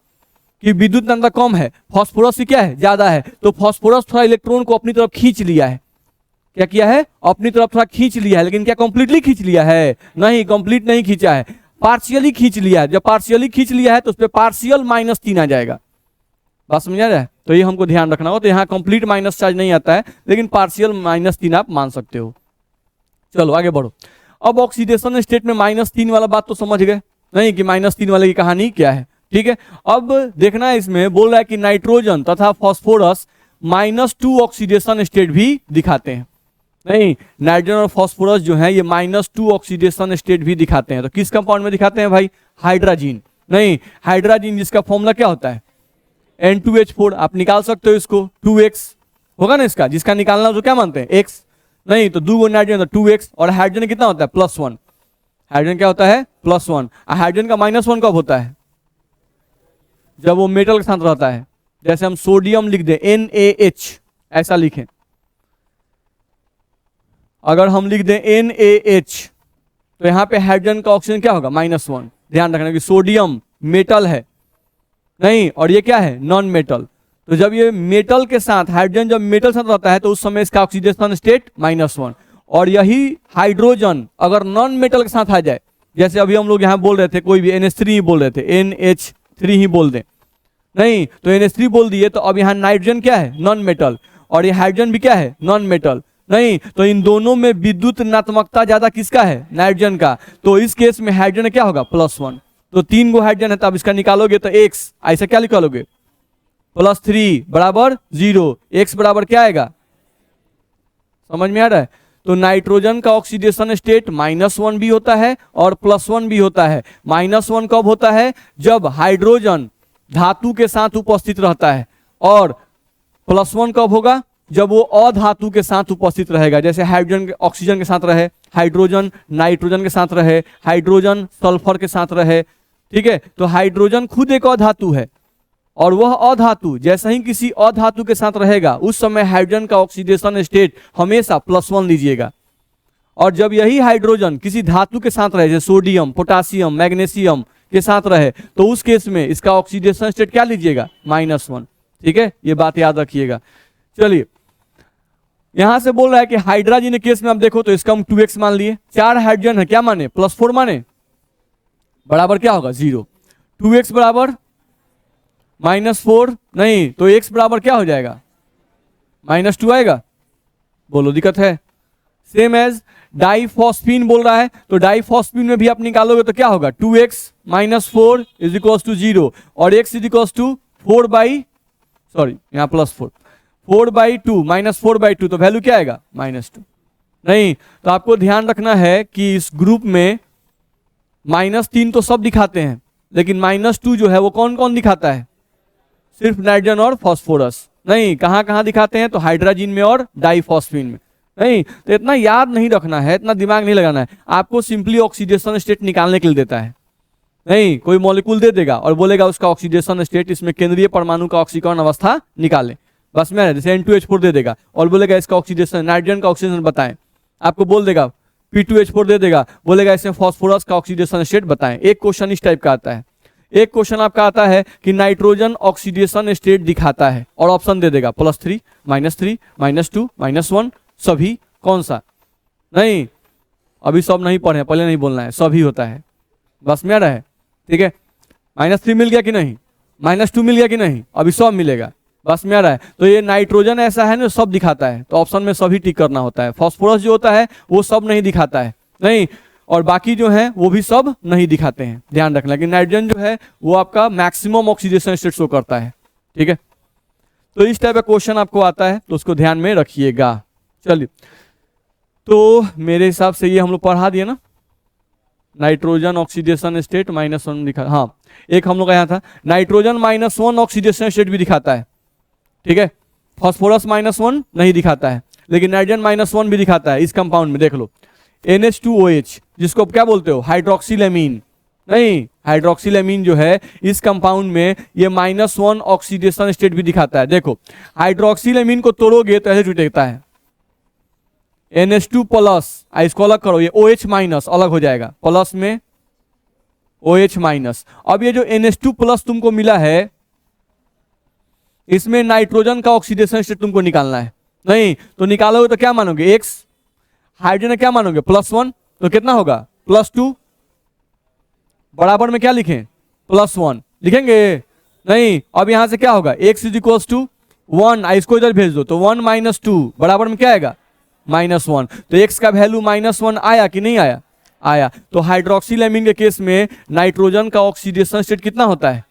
की विद्युत नांता कम है, फास्फोरस की क्या है, ज्यादा है, तो फास्फोरस थोड़ा इलेक्ट्रॉन को अपनी तरफ खींच लिया है। क्या किया है, अपनी तरफ थोड़ा खींच लिया है, लेकिन क्या कंप्लीटली खींच लिया है, नहीं, कंप्लीट नहीं खींचा है, पार्शियली खींच लिया है। जब पार्शियली खींच लिया है तो उस पर पार्शियल -3 आ जाएगा। बात समझ आ रहा है? तो ये हमको ध्यान रखना हो। तो यहाँ कंप्लीट माइनस चार्ज नहीं आता है, लेकिन पार्शियल -3 आप मान सकते हो। चलो आगे बढ़ो। अब ऑक्सीडेशन स्टेट में -3 वाला बात तो समझ गए, नहीं कि -3 वाले की कहानी क्या है। ठीक है, अब देखना है इसमें बोल रहा है कि नाइट्रोजन तथा फास्फोरस -2 ऑक्सीडेशन स्टेट भी दिखाते हैं। नहीं, नाइट्रोजन और फास्फोरस जो है ये -2 ऑक्सीडेशन स्टेट भी दिखाते हैं। तो किस कंपाउंड में दिखाते हैं भाई? हाइड्राजीन। नहीं, हाइड्राजीन जिसका फॉर्मूला क्या होता है? N2H4। आप निकाल सकते हो इसको, 2x होगा ना इसका, जिसका निकालना हो तो क्या मानते हैं? x। नहीं तो 2 नाइट्रोजन तो 2x, और हाइड्रोजन कितना होता है? +1। हाइड्रोजन क्या होता है? +1। हाइड्रोजन का -1 कब होता है? जब वो मेटल के साथ रहता है। जैसे हम सोडियम लिख दें NaH, ऐसा लिखें। अगर हम लिख दें NaH तो यहां पे हाइड्रोजन का ऑक्सीजन क्या होगा? -1। ध्यान रखना कि सोडियम मेटल है, नहीं, और ये क्या है? Non metal. तो जब ये मेटल के साथ, हाइड्रोजन जब मेटल साथ रहता है तो उस समय इसका ऑक्सीडेशन स्टेट -1। और यही हाइड्रोजन अगर नॉन मेटल के साथ आ जाए, जैसे अभी हम लोग यहां बोल रहे थे, कोई भी NH3 ही बोल रहे थे, NH3 ही बोल दें, नहीं तो NH3 बोल दिए, तो अब यहाँ नाइट्रोजन क्या है? नॉन मेटल, और ये हाइड्रोजन भी क्या है? Non metal. नहीं तो इन दोनों में विद्युत ऋणात्मकता ज्यादा किसका है? नाइट्रोजन का। तो इस केस में हाइड्रोजन क्या होगा? +1। तो 3 गो हाइड्रोजन है, तो अब इसका निकालोगे तो x, ऐसा क्या निकालोगे? +3 बराबर 0, x बराबर क्या आएगा? समझ में आ रहा है? तो नाइट्रोजन का ऑक्सीडेशन स्टेट -1 भी होता है और +1 भी होता है। -1 कब होता है? जब हाइड्रोजन धातु के साथ उपस्थित रहता है, और +1 कब होगा? जब वो अधातु के साथ उपस्थित रहेगा। जैसे हाइड्रोजन ऑक्सीजन के साथ रहे, हाइड्रोजन नाइट्रोजन के साथ रहे, हाइड्रोजन सल्फर के साथ रहे, ठीक है। तो हाइड्रोजन खुद एक अधातु है, और वह अधातु जैसे ही किसी अधातु के साथ रहेगा उस समय हाइड्रोजन का ऑक्सीडेशन स्टेट हमेशा +1 लीजिएगा। और जब यही हाइड्रोजन किसी धातु के साथ रहे, जैसे सोडियम, पोटासियम, मैग्नीशियम के साथ रहे, तो उस केस में इसका ऑक्सीडेशन स्टेट क्या लीजिएगा? -1। ठीक है, ये बात याद रखिएगा। चलिए, यहां से बोल रहा है कि हाइड्रोजन के केस में आप देखो तो इसका हम 2x मान लिए। 4 हाइड्रोजन है, क्या माने? +4 माने, बराबर क्या होगा? 0। 2x बराबर -4, नहीं तो x बराबर क्या हो जाएगा? -2 आएगा। बोलो दिक्कत है? सेम एज डाइफॉस्फीन बोल रहा है, तो डाइफॉस्फीन में भी आप निकालोगे तो क्या होगा? 2x -4 = 0, और x = 4/, यहाँ +4, 4/2 -4/2, तो वैल्यू क्या आएगा? -2। नहीं तो आपको ध्यान रखना है कि इस ग्रुप में -3 तो सब दिखाते हैं, लेकिन -2 जो है वो कौन कौन दिखाता है? सिर्फ नाइट्रोजन और फास्फोरस। नहीं, कहां कहां दिखाते हैं? तो हाइड्रोजन में और डाइफॉस्फीन में। नहीं तो इतना याद नहीं रखना है, इतना दिमाग नहीं लगाना है, आपको सिंपली ऑक्सीडेशन स्टेट निकालने के लिए देता है। नहीं, कोई मॉलिक्यूल दे देगा और बोलेगा उसका ऑक्सीडेशन स्टेट, इसमें केंद्रीय परमाणु का ऑक्सीकरण अवस्था निकाले, बस में जैसे N2H4 दे देगा और बोलेगा इसका ऑक्सीडेशन, नाइट्रोजन का ऑक्सीडेशन बताएं, आपको बोल देगा P2H4 दे देगा, बोलेगा इसमें फास्फोरस का ऑक्सीडेशन स्टेट बताएं। एक क्वेश्चन इस टाइप का आता है। एक क्वेश्चन आपका आता है कि नाइट्रोजन ऑक्सीडेशन स्टेट दिखाता है, और ऑप्शन दे देगा +3, -3, -2, -1, सभी, कौन सा? नहीं, अभी सब नहीं पढ़े, पहले नहीं बोलना है, सभी होता है, बस में आ रहा है। ठीक है, -3 मिल गया कि नहीं? -2 मिल गया कि नहीं? अभी सब मिलेगा, बस में आ रहा है। तो ये नाइट्रोजन ऐसा है ना, सब दिखाता है, तो ऑप्शन में सभी टिक करना होता है। फास्फोरस जो होता है वो सब नहीं दिखाता है, नहीं, और बाकी जो है वो भी सब नहीं दिखाते हैं, ध्यान रखना। लेकिन नाइट्रोजन जो है वो आपका मैक्सिमम ऑक्सीडेशन स्टेट शो करता है। ठीक है, तो इस टाइप का क्वेश्चन आपको आता है, तो उसको ध्यान में रखिएगा। चलिए, तो मेरे हिसाब से ये हम लोग पढ़ा दिए ना, नाइट्रोजन ऑक्सीडेशन स्टेट -1 दिखा। हाँ, एक हम लोग का यहाँ था नाइट्रोजन -1 ऑक्सीडेशन स्टेट भी दिखाता है। ठीक है, फास्फोरस -1 नहीं दिखाता है, लेकिन नाइट्रोजन -1 भी दिखाता है। इस कंपाउंड में देख लो, NH2OH, जिसको क्या बोलते हो? हाइड्रोक्सिलेमीन। नहीं, हाइड्रोक्सिलेमीन जो है इस कंपाउंड में ये -1 ऑक्सीडेशन स्टेट भी दिखाता है। देखो, हाइड्रोक्सिलेमीन को तोड़ोगे तो ऐसे जुटेगा है NH2+, इसको अलग करो, ये OH- अलग हो जाएगा, प्लस में OH-। अब ये जो NH2+ तुमको मिला है, इसमें नाइट्रोजन का ऑक्सीडेशन स्टेट तुमको निकालना है। नहीं तो निकालोगे तो क्या मानोगे? X। हाइड्रोजन क्या मानोगे? +1, तो कितना होगा? +2, बराबर में क्या लिखें? +1 लिखेंगे। नहीं, अब यहां से क्या होगा? x = 1, इसको इधर भेज दो, तो 1 - 2 बराबर में क्या आएगा? -1। तो x का वैल्यू -1 आया कि नहीं आया? आया। तो हाइड्रोक्सिलेमीन के केस में नाइट्रोजन का ऑक्सीडेशन स्टेट कितना होता है?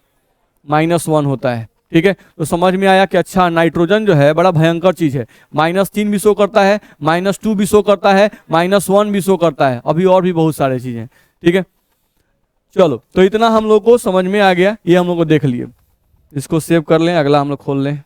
-1 होता है। ठीक है, तो समझ में आया कि अच्छा नाइट्रोजन जो है बड़ा भयंकर चीज है। -3 भी शो करता है, -2 भी शो करता है, -1 भी शो करता है, अभी और भी बहुत सारे चीजें। ठीक है, चलो तो इतना हम लोग को समझ में आ गया, ये हम लोग को देख लिए। इसको सेव कर लें, अगला हम लोग खोल लें।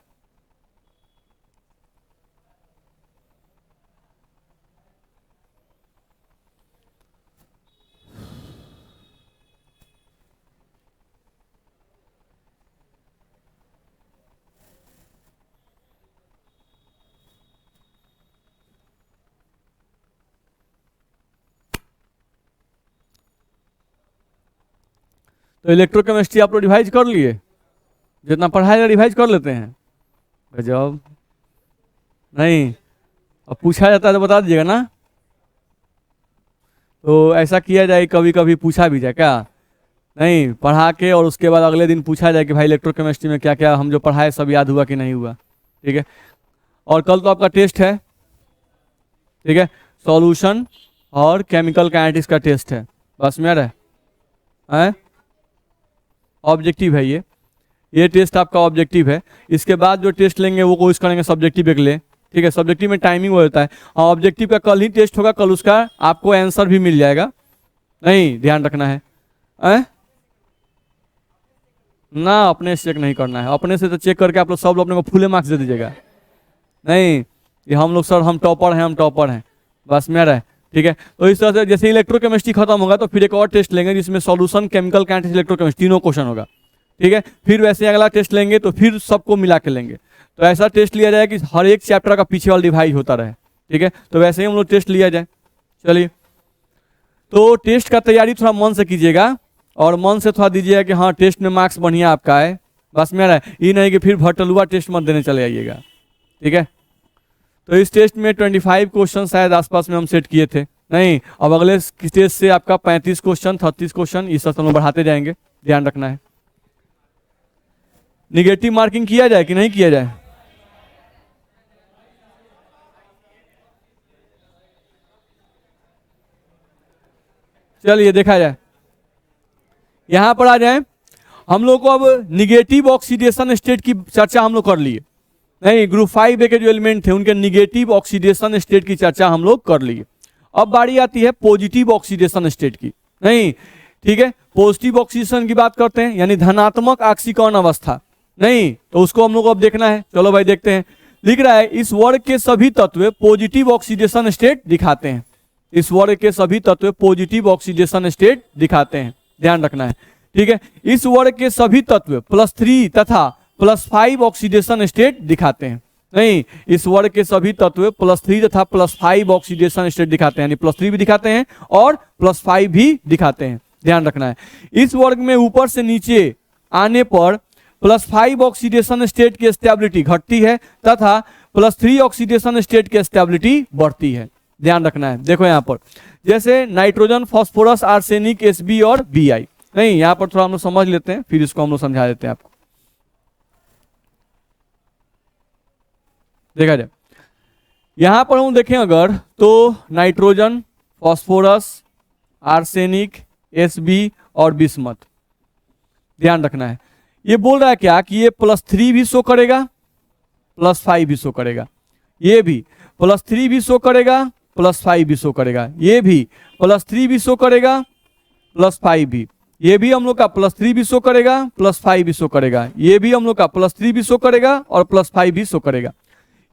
तो इलेक्ट्रोकेमिस्ट्री आप लोग रिवाइज कर लिए, जितना पढ़ाया रिवाइज कर लेते हैं। गजब। नहीं, अब पूछा जाता है तो बता दीजिएगा ना। तो ऐसा किया जाए, कभी कभी पूछा भी जाए क्या, नहीं पढ़ा के और उसके बाद अगले दिन पूछा जाए कि भाई इलेक्ट्रोकेमिस्ट्री में क्या क्या हम जो पढ़ाए सब याद हुआ कि नहीं हुआ। ठीक है, और कल तो आपका टेस्ट है। ठीक है, सॉल्यूशन और केमिकल काइनेटिक्स का टेस्ट है, बस में है ऑब्जेक्टिव है ये टेस्ट आपका ऑब्जेक्टिव है। इसके बाद जो टेस्ट लेंगे वो कोशिश करेंगे सब्जेक्टिव एक ले। ठीक है, सब्जेक्टिव में टाइमिंग हो जाता है, और ऑब्जेक्टिव का कल ही टेस्ट होगा, कल उसका आपको आंसर भी मिल जाएगा। नहीं, ध्यान रखना है। ना, अपने से चेक नहीं करना है, अपने से तो चेक करके आप लोग सब लोग अपने को फुल मार्क्स दे दीजिएगा। नहीं, ये हम लोग सर हम टॉपर हैं, हम टॉपर हैं, बस में रहे। ठीक है, तो इस तरह से जैसे इलेक्ट्रोकेमिस्ट्री खत्म होगा तो फिर एक और टेस्ट लेंगे जिसमें सॉल्यूशन, केमिकल काइनेटिक्स, इलेक्ट्रोकेमिस्ट्री तीनों क्वेश्चन होगा। ठीक है, फिर वैसे अगला टेस्ट लेंगे तो फिर सबको मिला के लेंगे। तो ऐसा टेस्ट लिया जाए कि हर एक चैप्टर का पीछे वाला रिवाइज होता रहे। ठीक है, तो वैसे ही हम लोग टेस्ट लिया जाए। चलिए, तो टेस्ट का तैयारी थोड़ा मन से कीजिएगा, और मन से थोड़ा दीजिएगा कि हाँ टेस्ट में मार्क्स बढ़िया आपका है, बस में रहे। ये नहीं कि फिर भटलुआ टेस्ट मत देने चले आइएगा। ठीक है, तो इस टेस्ट में 25 क्वेश्चन शायद आसपास में हम सेट किए थे। नहीं, अब अगले टेस्ट से आपका 35 क्वेश्चन, 36 क्वेश्चन, इस सब हम बढ़ाते जाएंगे, ध्यान रखना है। निगेटिव मार्किंग किया जाए कि नहीं किया जाए? चलिए देखा जाए, यहां पर आ जाए। हम लोग को अब निगेटिव ऑक्सीडेशन स्टेट की चर्चा हम लोग कर लिए। नहीं, ग्रुप 5A के जो एलिमेंट थे उनके निगेटिव ऑक्सीडेशन स्टेट की चर्चा हम लोग कर लिए। अब बारी आती है पॉजिटिव ऑक्सीडेशन स्टेट की। नहीं, ठीक है, पॉजिटिव ऑक्सीडेशन की बात करते हैं, यानी धनात्मक ऑक्सीकरण अवस्था। नहीं, तो उसको हम लोग को अब देखना है। चलो भाई देखते हैं। लिख रहा है इस वर्ग के सभी तत्व पॉजिटिव ऑक्सीडेशन स्टेट दिखाते हैं। इस वर्ग के सभी तत्व पॉजिटिव ऑक्सीडेशन स्टेट दिखाते हैं, ध्यान रखना है। ठीक है, इस वर्ग के सभी तत्व +3 तथा +5 ऑक्सीडेशन स्टेट दिखाते हैं। नहीं, इस वर्ग के सभी तत्व +3 तथा +5 ऑक्सीडेशन स्टेट दिखाते हैं, यानी +3 भी दिखाते हैं और +5 भी दिखाते हैं, ध्यान रखना है। इस वर्ग में ऊपर से नीचे आने पर +5 ऑक्सीडेशन स्टेट की स्टेबिलिटी घटती है तथा +3 ऑक्सीडेशन स्टेट की स्टेबिलिटी बढ़ती है, ध्यान रखना है। देखो यहाँ पर जैसे नाइट्रोजन, फास्फोरस, आर्सेनिक, Sb और Bi। नहीं, यहाँ पर थोड़ा हम लोग समझ लेते हैं, फिर इसको हम लोग समझा देते हैं आपको। देखा जाए, यहां पर हम देखें अगर तो नाइट्रोजन, फास्फोरस, आर्सेनिक, Sb और बिस्मथ, ध्यान रखना है। ये बोल रहा है क्या कि ये +3 भी शो करेगा, +5 भी शो करेगा, ये भी +3 भी शो करेगा, +5 भी शो करेगा, ये भी +3 भी शो करेगा, +5 भी, ये भी हम लोग का +3 भी शो करेगा, +5 भी शो करेगा, ये भी हम लोग का +3 भी शो करेगा और +5 भी शो करेगा।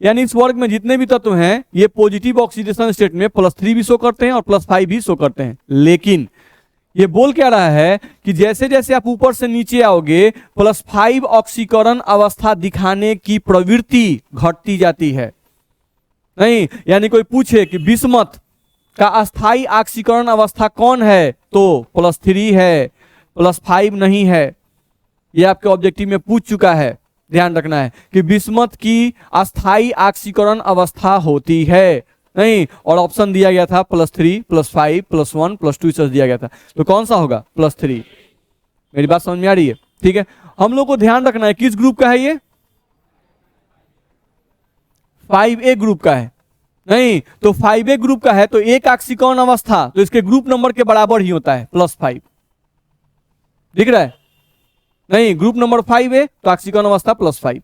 यानी इस वर्ग में जितने भी तत्व हैं ये पॉजिटिव ऑक्सीडेशन स्टेट में +3 भी शो करते हैं और +5 भी शो करते हैं। लेकिन ये बोल क्या रहा है कि जैसे जैसे आप ऊपर से नीचे आओगे +5 ऑक्सीकरण अवस्था दिखाने की प्रवृत्ति घटती जाती है। नहीं, यानी कोई पूछे कि बिस्मथ का अस्थाई ऑक्सीकरण अवस्था कौन है, तो +3 है, +5 नहीं है। ये आपके ऑब्जेक्टिव में पूछ चुका है, ध्यान रखना है कि बिस्मथ की अस्थाई ऑक्सीकरण अवस्था होती है। नहीं, और ऑप्शन दिया गया था +3, +5, +1, +2 इस दिया गया था, तो कौन सा होगा? +3। मेरी बात समझ में आ रही है? ठीक है, हम लोग को ध्यान रखना है किस ग्रुप का है ये? 5A ग्रुप का है। नहीं, तो 5A ग्रुप का है तो एक ऑक्सीकरण अवस्था तो इसके ग्रुप नंबर के बराबर ही होता है, +5। दिख रहा है? नहीं, ग्रुप नंबर 5 है तो ऑक्सीकरण अवस्था +5।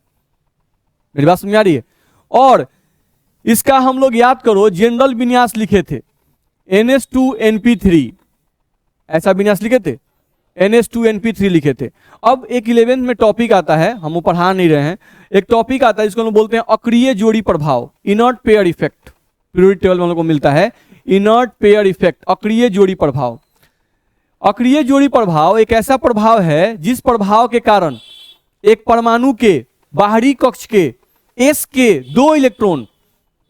मेरी बात समझ आ रही है? और इसका हम लोग याद करो जनरल विन्यास लिखे थे NH2NP3, ऐसा विन्यास लिखे थे, NH2NP3 लिखे थे। अब एक 11th में टॉपिक आता है, हम वो पढ़ा नहीं रहे हैं, एक टॉपिक आता है जिसको हम बोलते हैं अक्रिय जोड़ी प्रभाव, inert pair effect. Periodic table में हम लोग को मिलता है इनर्ट पेयर इफेक्ट, अक्रिय जोड़ी प्रभाव। अक्रिय जोड़ी प्रभाव एक ऐसा प्रभाव है जिस प्रभाव के कारण एक परमाणु के बाहरी कक्ष के S के 2 इलेक्ट्रॉन,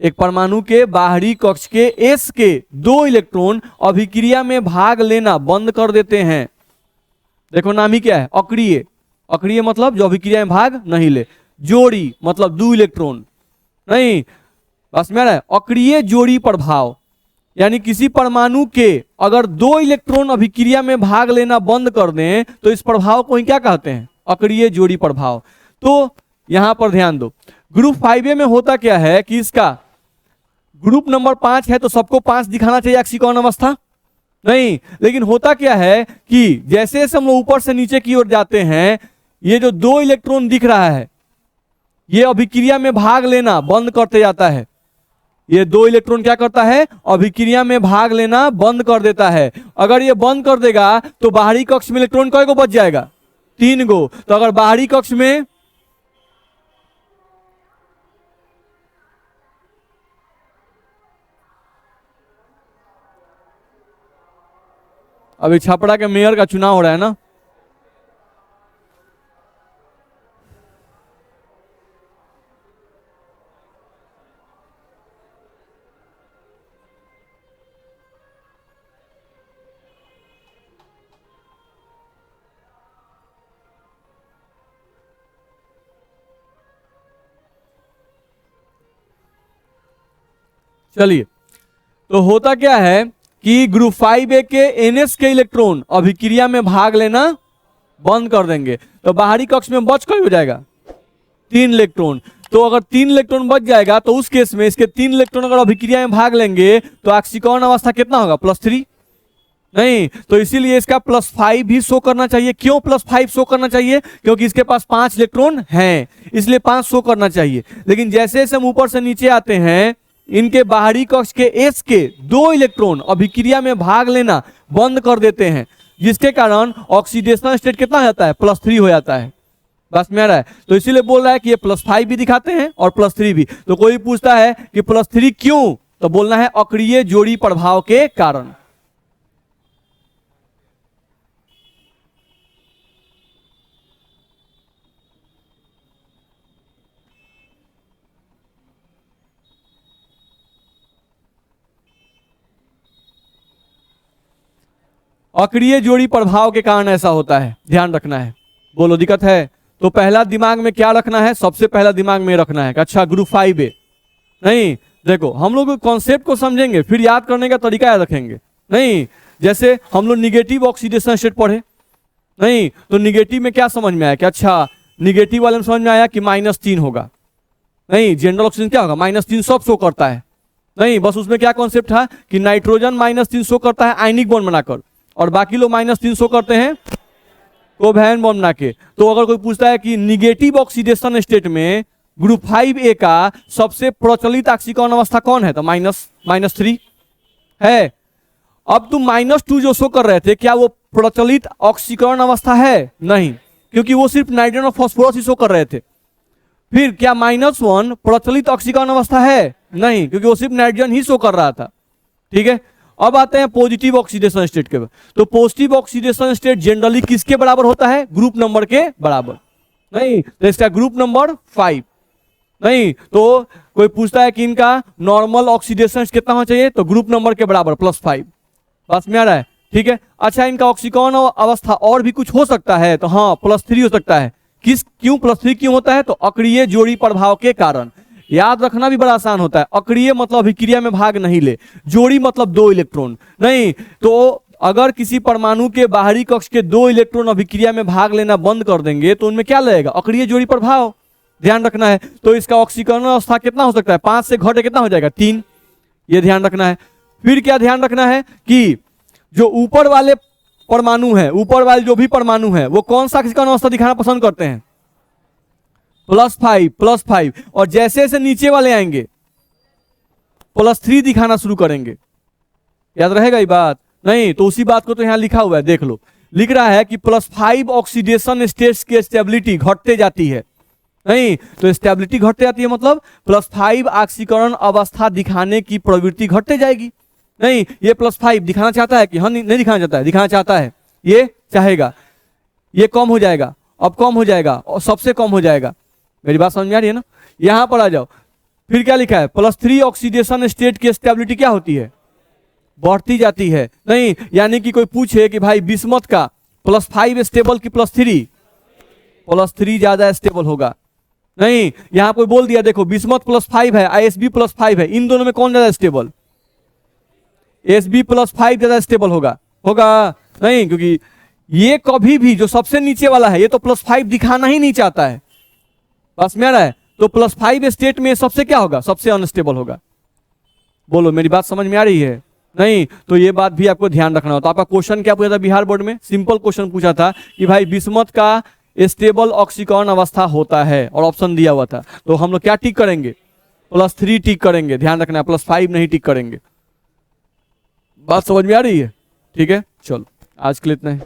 एक परमाणु के बाहरी कक्ष के S के 2 इलेक्ट्रॉन अभिक्रिया में भाग लेना बंद कर देते हैं। देखो नाम ही क्या है, अक्रिय। अक्रिय मतलब जो अभिक्रिया में भाग नहीं ले, जोड़ी मतलब 2 इलेक्ट्रॉन, नहीं बस में है अक्रिय जोड़ी प्रभाव, यानी किसी परमाणु के अगर 2 इलेक्ट्रॉन अभिक्रिया में भाग लेना बंद कर दें तो इस प्रभाव को ही क्या कहते हैं, अक्रिय जोड़ी प्रभाव। तो यहां पर ध्यान दो, ग्रुप 5A में होता क्या है कि इसका ग्रुप नंबर 5 है तो सबको 5 दिखाना चाहिए ऑक्सीकरण अवस्था, नहीं, लेकिन होता क्या है कि जैसे जैसे हम लोग ऊपर से नीचे की ओर जाते हैं, ये जो 2 इलेक्ट्रॉन दिख रहा है ये अभिक्रिया में भाग लेना बंद करते जाता है। ये 2 इलेक्ट्रॉन क्या करता है, अभिक्रिया में भाग लेना बंद कर देता है। अगर ये बंद कर देगा तो बाहरी कक्ष में इलेक्ट्रॉन कई गो बच जाएगा, 3 गो। तो अगर बाहरी कक्ष में अभी छपरा के मेयर का चुनाव हो रहा है ना, चलिए। तो होता क्या है कि ग्रुप 5A के NS के इलेक्ट्रॉन अभिक्रिया में भाग लेना बंद कर देंगे, तो बाहरी कक्ष में बच कई हो जाएगा, 3 इलेक्ट्रॉन। तो अगर 3 इलेक्ट्रॉन बच जाएगा तो उस केस में इसके 3 इलेक्ट्रॉन अगर अभिक्रिया में भाग लेंगे तो ऑक्सीकरण अवस्था कितना होगा, +3, नहीं। तो इसीलिए इसका +5 भी शो करना चाहिए। क्यों +5 शो करना चाहिए, क्योंकि इसके पास 5 इलेक्ट्रॉन हैं, इसलिए 5 शो करना चाहिए। लेकिन जैसे जैसे हम ऊपर से नीचे आते हैं, इनके बाहरी कक्ष के S के 2 इलेक्ट्रॉन अभिक्रिया में भाग लेना बंद कर देते हैं, जिसके कारण ऑक्सीडेशन स्टेट कितना हो जाता है, +3 हो जाता है। बस में आ रहा है? तो इसीलिए बोल रहा है कि ये +5 भी दिखाते हैं और +3 भी। तो कोई पूछता है कि +3 क्यों, तो बोलना है अक्रिय जोड़ी प्रभाव के कारण। अक्रिय जोड़ी प्रभाव के कारण ऐसा होता है, ध्यान रखना है। बोलो दिक्कत है? तो पहला दिमाग में क्या रखना है, सबसे पहला दिमाग में रखना है कि अच्छा ग्रुप 5A, नहीं देखो हम लोग कॉन्सेप्ट को समझेंगे फिर याद करने का तरीका याद रखेंगे, नहीं। जैसे हम लोग निगेटिव ऑक्सीडेशन स्टेट पढ़े, नहीं, तो निगेटिव में क्या समझ में आया कि अच्छा निगेटिव वाले में समझ में आया कि -3 होगा, नहीं। जनरल ऑक्सीजन क्या होगा, -3 सब शो करता है, नहीं। बस उसमें क्या कॉन्सेप्ट था कि नाइट्रोजन -3 शो करता है आयनिक बॉन्ड बनाकर, और बाकी लोग -3 शो करते हैं कोवैलेंट बॉन्ड बना के। तो अगर कोई पूछता है कि निगेटिव ऑक्सीडेशन स्टेट में ग्रुप 5A का सबसे प्रचलित ऑक्सीकरण अवस्था कौन है, तो -3 है। अब तुम -2 जो शो कर रहे थे, क्या वो प्रचलित ऑक्सीकरण अवस्था है, नहीं, क्योंकि वो सिर्फ नाइट्रोजन और फास्फोरस ही शो कर रहे थे। फिर क्या -1 प्रचलित ऑक्सीकरण अवस्था है, नहीं, क्योंकि वो सिर्फ नाइट्रोजन ही शो कर रहा था, ठीक है। अब आते हैं पॉजिटिव ऑक्सीडेशन स्टेट के। तो पॉजिटिव ऑक्सीडेशन स्टेट जनरली किसके बराबर होता है, ग्रुप नंबर के बराबर, नहीं। तो इसका ग्रुप नंबर 5, नहीं। तो कोई पूछता है कि इनका नॉर्मल ऑक्सीडेशन कितना होना चाहिए, तो ग्रुप नंबर के बराबर +5। बस में आ रहा है, ठीक है। अच्छा इनका ऑक्सीकरण अवस्था और भी कुछ हो सकता है, तो हाँ +3 हो सकता है। क्यों +3 क्यों होता है, तो अक्रिय जोड़ी प्रभाव के कारण। याद रखना भी बड़ा आसान होता है, अक्रिय मतलब अभिक्रिया में भाग नहीं ले, जोड़ी मतलब 2 इलेक्ट्रॉन, नहीं। तो अगर किसी परमाणु के बाहरी कक्ष के 2 इलेक्ट्रॉन अभिक्रिया में भाग लेना बंद कर देंगे तो उनमें क्या लगेगा, अक्रिय जोड़ी प्रभाव, ध्यान रखना है। तो इसका ऑक्सीकरण अवस्था कितना हो सकता है, 5 से घटे कितना हो जाएगा, 3, ये ध्यान रखना है। फिर क्या ध्यान रखना है कि जो ऊपर वाले परमाणु है, ऊपर वाले जो भी परमाणु है वो कौन सा ऑक्सीकरण अवस्था दिखाना पसंद करते हैं? +5 और जैसे जैसे नीचे वाले आएंगे +3 दिखाना शुरू करेंगे। याद रहेगा ये बात? नहीं तो उसी बात को तो यहां लिखा हुआ है, देख लो, लिख रहा है कि +5 ऑक्सीडेशन स्टेट्स की स्टेबिलिटी घटते जाती है। नहीं तो स्टेबिलिटी घटते जाती है मतलब +5 ऑक्सीकरण अवस्था दिखाने की प्रवृत्ति घटते जाएगी। नहीं ये +5 दिखाना चाहता है कि हाँ, नहीं दिखाना चाहता है, दिखाना चाहता है, ये चाहेगा, ये कम हो जाएगा, अब कम हो जाएगा और सबसे कम हो जाएगा। मेरी बात समझ में आ रही है ना? यहां पर आ जाओ, फिर क्या लिखा है? +3 ऑक्सीडेशन स्टेट की स्टेबिलिटी क्या होती है? बढ़ती जाती है। नहीं यानी कि कोई पूछे कि भाई बिस्मथ का +5 स्टेबल की +3? +3 ज्यादा स्टेबल होगा। नहीं यहां कोई बोल दिया देखो बिस्मथ +5 है, ISB +5 है, इन दोनों में कौन ज्यादा स्टेबल? SB +5 ज्यादा स्टेबल होगा। नहीं क्योंकि ये कभी भी जो सबसे नीचे वाला है ये तो +5 दिखाना ही नहीं चाहता है। बस में आ रहा है? तो +5 स्टेट में सबसे क्या होगा? सबसे अनस्टेबल होगा। बोलो मेरी बात समझ में आ रही है? नहीं तो ये बात भी आपको ध्यान रखना होता। आपका क्वेश्चन क्या पूछा था बिहार बोर्ड में? सिंपल क्वेश्चन पूछा था कि भाई बिस्मथ का स्टेबल ऑक्सीकरण अवस्था होता है और ऑप्शन दिया हुआ था, तो हम लोग क्या टिक करेंगे? +3 टिक करेंगे। ध्यान रखना +5 नहीं टिक करेंगे। बात समझ में आ रही है? ठीक है, चलो आज के लिए इतना ही।